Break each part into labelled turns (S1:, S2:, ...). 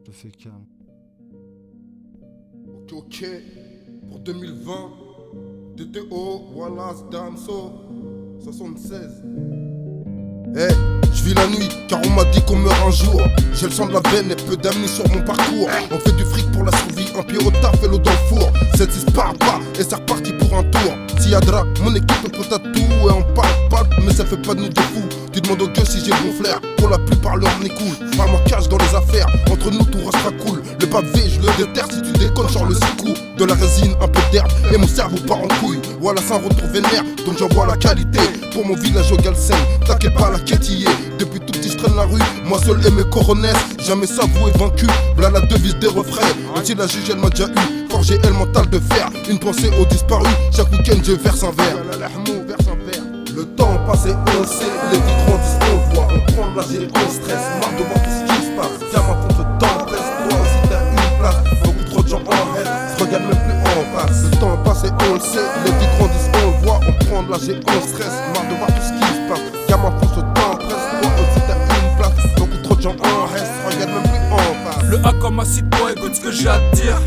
S1: te fais calme.
S2: Ok, pour 2020, DTO, Wallace, Damso, 76. Hey, je vis la nuit, car on m'a dit qu'on meurt un jour. J'ai le sang de la veine et peu d'amis sur mon parcours. On fait du fric pour la survie, un pied au taf et l'eau dans le four. 7-6 part pas, et c'est reparti pour un tour. S'il y a drap, mon équipe est prête à tout. Et on parle, mais ça fait pas de nous de fous. Tu demandes aux gueux si j'ai bon flair. Pour la plupart leur nez cool. Parle-moi cash dans les affaires, entre nous tout restera cool. Le pavé, je le déterre si tu déconnes, genre le sicou. De la résine, un peu d'herbe, et mon cerveau part en couille. Voilà, ça retrouve vénère, donc j'envoie la qualité. Pour mon village au Galsen, t'inquiète pas la quêtiller. Depuis tout petit je traîne la rue, moi seul et mes coronesses. Jamais savoué vaincu, voilà la devise des refrains. Aussi la juge elle m'a déjà eu, forgé elle mental de fer. Une pensée aux disparus, chaque week-end je verse un verre. Le temps passé on le sait, les vies grandissent on le voit. On prend de l'âge et on stresse, marre de voir tout ce qui se passe. Tiens ma faute le temps presse, toi aussi t'as une place. Beaucoup trop de gens en rêve, se regardent même plus en face. Le temps passé on le sait, les vies grandissent on le voit. On prend de l'âge et on stresse, marre de voir tout ce qui se passe. Tiens ma faute le temps presse, toi aussi t'as une place. Beaucoup trop de gens en rêve, se regardent même plus en face.
S3: Le A comme assis-toi, écoute ce que j'ai à te dire.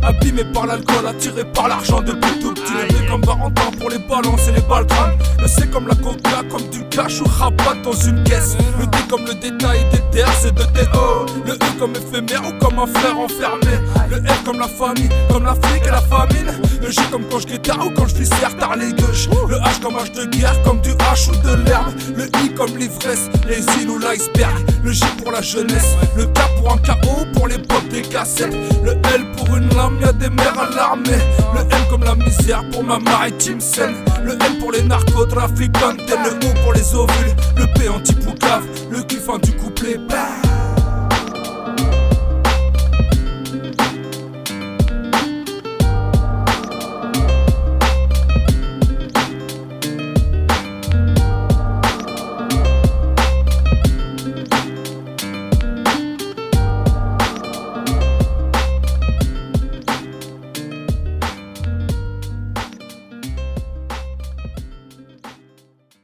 S3: Abîmé par l'alcool, attiré par l'argent depuis tout petit. Le B comme Varentin pour les balances et les baltrams. Le C comme la coca, comme du cash ou rabat dans une caisse. Le D comme le détail des terres, c'est de TO. Le E comme éphémère ou comme un frère enfermé. Le F comme la famille, comme l'Afrique et la famine. Le G comme quand je guitare ou quand je suis tard les gauches. Le H comme H de guerre, comme du H ou de l'herbe. Le I comme l'ivresse, les îles ou l'iceberg. Le J pour la jeunesse, le K pour un KO, pour les pop des cassettes. Le L pour une lame, y'a des mères à l'armée. Le M comme la misère pour ma maritime scène. Le N pour les narcotrafiquants, le O pour les ovules. Le P anti-poucave, le Q fin du coup